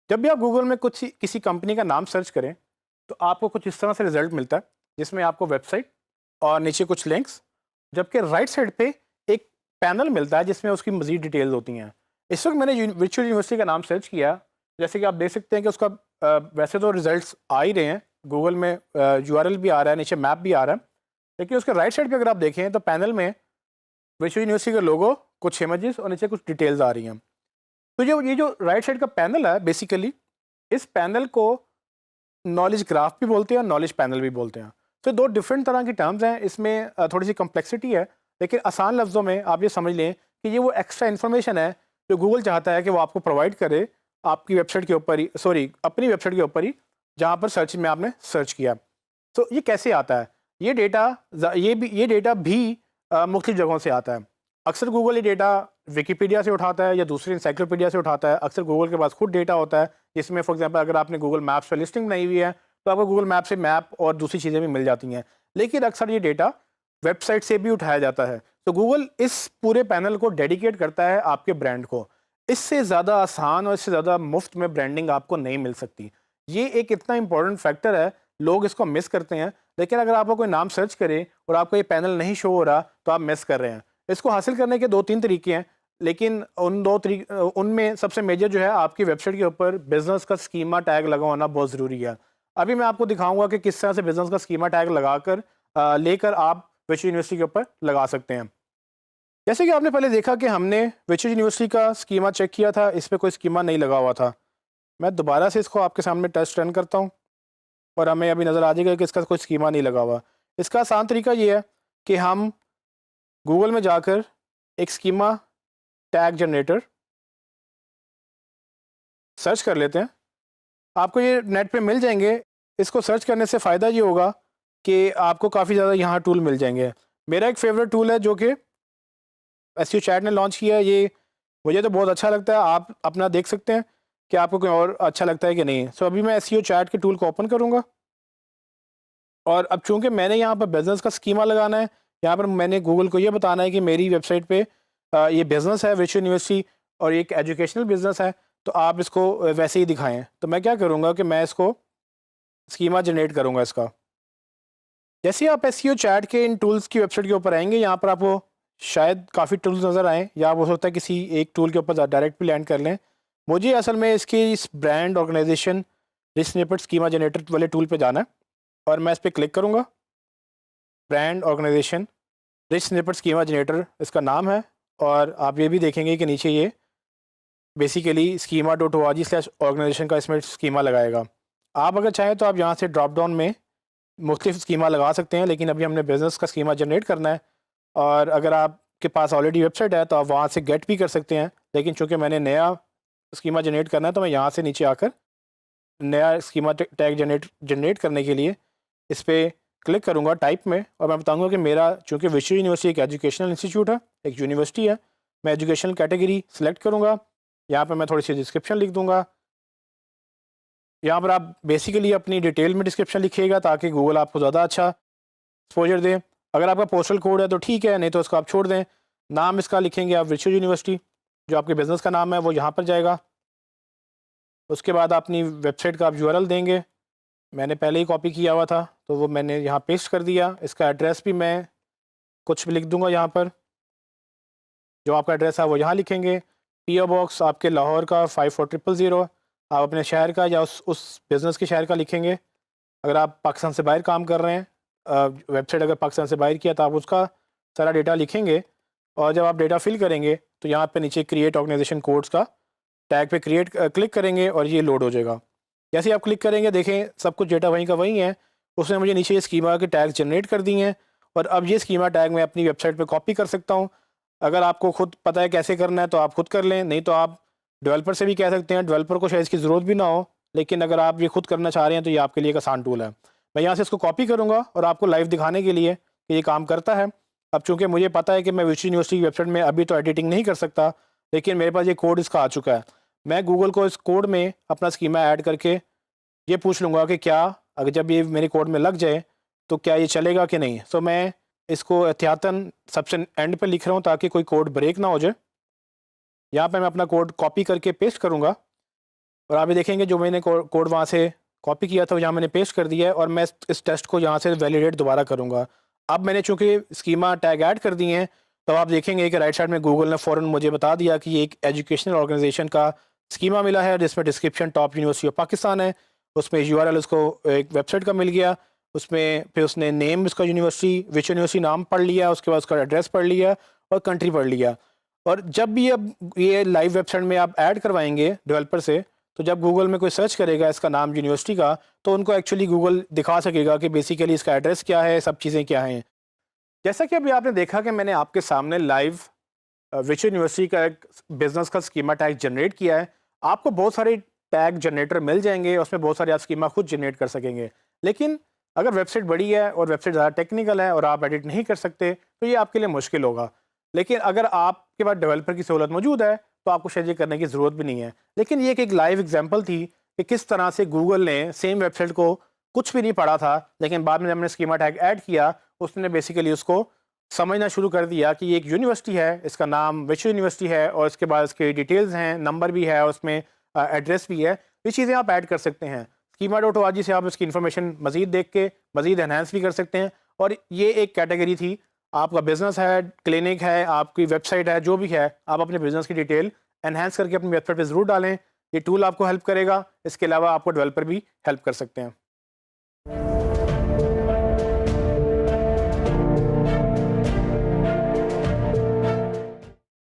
जब भी आप गूगल में कुछ किसी कंपनी का नाम सर्च करें तो आपको कुछ इस तरह से रिजल्ट मिलता है जिसमें आपको वेबसाइट और नीचे कुछ लिंक्स, जबकि राइट साइड पे एक पैनल मिलता है जिसमें उसकी मजीद डिटेल्स होती हैं। इस वक्त मैंने वर्चुअल यूनिवर्सिटी का नाम सर्च किया, जैसे कि आप देख सकते हैं कि उसका वैसे तो रिजल्ट्स आ ही रहे हैं, गूगल में यूआरएल भी आ रहा है, नीचे मैप भी आ रहा है, लेकिन उसके राइट साइड पे अगर आप देखें तो पैनल में वर्चुअल यूनिवर्सिटी का लोगो, कुछ इमेजेस और नीचे कुछ डिटेल्स आ रही हैं। तो जो ये जो राइट साइड का पैनल है, बेसिकली इस पैनल को नॉलेज ग्राफ भी बोलते हैं और नॉलेज पैनल भी बोलते हैं। तो दो डिफरेंट तरह की टर्म्स हैं, इसमें थोड़ी सी कम्प्लेक्सिटी है, लेकिन आसान लफ्ज़ों में आप ये समझ लें कि ये वो एक्स्ट्रा इन्फॉर्मेशन है जो गूगल चाहता है कि वो आपको प्रोवाइड करे आपकी वेबसाइट के ऊपर ही, सॉरी अपनी वेबसाइट के ऊपर ही, जहाँ पर सर्च में आपने सर्च किया। तो ये कैसे आता है? ये डेटा भी मुख्तलिफ जगहों से आता है। अक्सर गूगल ये डेटा विकिपीडिया से उठाता है या दूसरी इंसाइक्लोपीडिया से उठाता है। अक्सर गूगल के पास खुद डेटा होता है, जिसमें फॉर एग्जांपल अगर आपने गूगल मैप्स पर लिस्टिंग बनाई हुई है तो आपको गूगल मैप से मैप और दूसरी चीज़ें भी मिल जाती हैं। लेकिन अक्सर ये डेटा वेबसाइट से भी उठाया जाता है। तो गूगल इस पूरे पैनल को डेडिकेट करता है आपके ब्रांड को। इससे ज़्यादा आसान और इससे ज़्यादा मुफ्त में ब्रांडिंग आपको नहीं मिल सकती। ये एक इतना इंपॉर्टेंट फैक्टर है, लोग इसको मिस करते हैं। लेकिन अगर आपको कोई नाम सर्च करे और आपको ये पैनल नहीं शो हो रहा तो आप मिस कर रहे हैं। इसको हासिल करने के 2-3 तरीके हैं, लेकिन उनमें सबसे मेजर जो है, आपकी वेबसाइट के ऊपर बिजनेस का स्कीमा टैग लगा होना बहुत ज़रूरी है। अभी मैं आपको दिखाऊंगा कि किस तरह से बिजनेस का स्कीमा टैग लगाकर लेकर आप वर्चुअल यूनिवर्सिटी के ऊपर लगा सकते हैं। जैसे कि आपने पहले देखा कि हमने वर्चुअल यूनिवर्सिटी का स्कीमा चेक किया था, इस पर कोई स्कीमा नहीं लगा हुआ था। मैं दोबारा से इसको आपके सामने टेस्ट रन करता हूँ और हमें अभी नज़र आ जाएगा कि इसका कोई स्कीमा नहीं लगा हुआ। इसका आसान तरीका ये है कि हम गूगल में जाकर एक स्कीमा टैग जनरेटर सर्च कर लेते हैं। आपको ये नेट पे मिल जाएंगे। इसको सर्च करने से फ़ायदा ये होगा कि आपको काफ़ी ज़्यादा यहाँ टूल मिल जाएंगे। मेरा एक फेवरेट टूल है जो कि एसईओ चैट ने लॉन्च किया है। ये मुझे तो बहुत अच्छा लगता है, आप अपना देख सकते हैं कि आपको कोई और अच्छा लगता है कि नहीं। सो अभी मैं एसईओ चैट के टूल को ओपन करूँगा और अब चूंकि मैंने यहाँ पर बिज़नेस का स्कीमा लगाना है, यहाँ पर मैंने गूगल को ये बताना है कि मेरी वेबसाइट पे ये बिज़नेस है वर्चुअल यूनिवर्सिटी और एक एजुकेशनल बिज़नेस है, तो आप इसको वैसे ही दिखाएं। तो मैं क्या करूँगा कि मैं इसको स्कीमा जनरेट करूँगा इसका। जैसे ही आप एसईओ चैट के इन टूल्स की वेबसाइट के ऊपर आएंगे, यहाँ पर आपको शायद काफ़ी टूल्स नज़र आएँ, या हो सकता है किसी एक टूल के ऊपर डायरेक्ट भी लैंड कर लें। मुझे असल में इसकी इस brand organisation rich snippet schema generator वाले टूल पे जाना है और मैं इस पर क्लिक करूँगा। Brand organisation rich snippet schema generator इसका नाम है, और आप ये भी देखेंगे कि नीचे ये बेसिकली schema.org/ऑर्गेनाइजेशन का इसमें स्कीमा लगाएगा। आप अगर चाहें तो आप यहाँ से ड्रॉप डाउन में मुख्तलिफ स्कीमा लगा सकते हैं, लेकिन अभी हमने बिज़नेस का स्कीमा जनरेट करना है। और अगर आपके पास ऑलरेडी वेबसाइट है तो आप वहाँ से गेट भी कर सकते हैं, लेकिन चूँकि मैंने नया स्कीमा जनरेट करना है तो मैं यहाँ से नीचे आकर नया स्कीमा टैग जनरेट करने के लिए इस पर क्लिक करूँगा टाइप में, और मैं बताऊँगा कि मेरा चूँकि वर्चुअल यूनिवर्सिटी एक एजुकेशनल इंस्टीट्यूट है, एक यूनिवर्सिटी है, मैं एजुकेशनल कैटेगरी सेलेक्ट करूँगा। यहाँ पर मैं थोड़ी सी डिस्क्रिप्शन लिख दूँगा। यहाँ पर आप बेसिकली अपनी डिटेल में डिस्क्रिप्शन लिखिएगा ताकि गूगल आपको ज़्यादा अच्छा एक्सपोजर दे। अगर आपका पोस्टल कोड है तो ठीक है, नहीं तो उसको आप छोड़ दें। नाम इसका लिखेंगे आप वर्चुअल यूनिवर्सिटी, जो आपके बिज़नेस का नाम है वो यहाँ पर जाएगा। उसके बाद अपनी वेबसाइट का आप यूआरएल देंगे। मैंने पहले ही कॉपी किया हुआ था तो वो मैंने यहाँ पेस्ट कर दिया। इसका एड्रेस भी मैं कुछ भी लिख दूँगा यहाँ पर, जो आपका एड्रेस है वो यहाँ लिखेंगे। पीओ बॉक्स आपके लाहौर का 54000, आप अपने शहर का या उस बिज़नेस के शहर का लिखेंगे। अगर आप पाकिस्तान से बाहर काम कर रहे हैं, वेबसाइट अगर पाकिस्तान से बाहर किया तो आप उसका सारा डेटा लिखेंगे। और जब आप डेटा फिल करेंगे तो यहाँ पे नीचे क्रिएट ऑर्गेनाइजेशन कोड्स का टैग पे क्लिक करेंगे और ये लोड हो जाएगा। जैसे ही आप क्लिक करेंगे देखें सब कुछ डेटा वहीं का वहीं है। उसने मुझे नीचे ये स्कीमा के टैग जनरेट कर दिए हैं, और अब ये स्कीमा टैग मैं अपनी वेबसाइट पे कॉपी कर सकता हूँ। अगर आपको खुद पता है कैसे करना है तो आप खुद कर लें, नहीं तो आप डेवलपर से भी कह सकते हैं। डेवलपर को शायद इसकी ज़रूरत भी ना हो, लेकिन अगर आप ये खुद करना चाह रहे हैं तो ये आपके लिए एक आसान टूल है। मैं यहाँ से इसको कॉपी करूँगा और आपको लाइव दिखाने के लिए कि ये काम करता है। अब चूँकि मुझे पता है कि मैं वर्चुअल यूनिवर्सिटी की वेबसाइट में अभी तो एडिटिंग नहीं कर सकता, लेकिन मेरे पास ये कोड इसका आ चुका है। मैं गूगल को इस कोड में अपना स्कीमा ऐड करके ये पूछ लूँगा कि क्या अगर जब ये मेरे कोड में लग जाए तो क्या ये चलेगा कि नहीं। सो मैं इसको एहतियातन सबसे एंड पे लिख रहा हूँ ताकि कोई कोड ब्रेक ना हो जाए। यहाँ पे मैं अपना कोड कॉपी करके पेस्ट करूँगा और आप ये देखेंगे जो मैंने कोड वहाँ से कॉपी किया था वो यहाँ मैंने पेस्ट कर दिया है, और मैं इस टेस्ट को यहाँ से वैलिडेट दोबारा करूँगा। अब मैंने चूँकि स्कीमा टैग ऐड कर दिए हैं, तो आप देखेंगे कि राइट साइड में गूगल ने फ़ौरन मुझे बता दिया कि ये एक एजुकेशनल ऑर्गेनाइजेशन का स्कीमा मिला है, जिसमें description top university of Pakistan है, उसमें यूआरएल उसको एक वेबसाइट का मिल गया, उसमें फिर उसने नेम उसका यूनिवर्सिटी विच यूनिवर्सिटी नाम पढ़ लिया, उसके बाद उसका एड्रेस पढ़ लिया और कंट्री पढ़ लिया। और जब भी अब ये लाइव वेबसाइट में आप ऐड करवाएंगे डेवलपर से, तो जब गूगल में कोई सर्च करेगा इसका नाम यूनिवर्सिटी का, तो उनको एक्चुअली गूगल दिखा सकेगा कि बेसिकली इसका एड्रेस क्या है, सब चीज़ें क्या हैं। जैसा कि अभी आपने देखा कि मैंने आपके सामने लाइव विच यूनिवर्सिटी का एक बिजनेस का स्कीमा टैग जनरेट किया है। आपको बहुत सारे टैग जनरेटर मिल जाएंगे, उसमें बहुत सारे आप स्कीमा खुद जनरेट कर सकेंगे। लेकिन अगर वेबसाइट बड़ी है और वेबसाइट ज़्यादा टेक्निकल है और आप एडिट नहीं कर सकते, तो ये आपके लिए मुश्किल होगा। लेकिन अगर आपके पास डेवलपर की सहूलत मौजूद है, तो आपको शायद ये करने की ज़रूरत भी नहीं है। लेकिन ये एक लाइव एग्जाम्पल थी कि किस तरह से गूगल ने सेम वेबसाइट को कुछ भी नहीं पढ़ा था, लेकिन बाद में जब हमने स्कीमा टैग ऐड किया, उसने बेसिकली उसको समझना शुरू कर दिया कि ये एक यूनिवर्सिटी है, इसका नाम विच यूनिवर्सिटी है, और इसके बाद इसके डिटेल्स हैं, नंबर भी है, उसमें एड्रेस भी है। ये चीज़ें आप ऐड कर सकते हैं। स्कीमा डॉट ओ से आप इसकी इन्फॉर्मेशन मज़ीद देख के मज़ीद एनहांस भी कर सकते हैं। और ये एक कैटेगरी थी, आपका बिजनेस है, क्लिनिक है, आपकी वेबसाइट है, जो भी है, आप अपने बिजनेस की डिटेल एनहांस करके अपनी वेबसाइट पे ज़रूर डालें। ये टूल आपको हेल्प करेगा। इसके अलावा आपको डेवलपर भी हेल्प कर सकते हैं।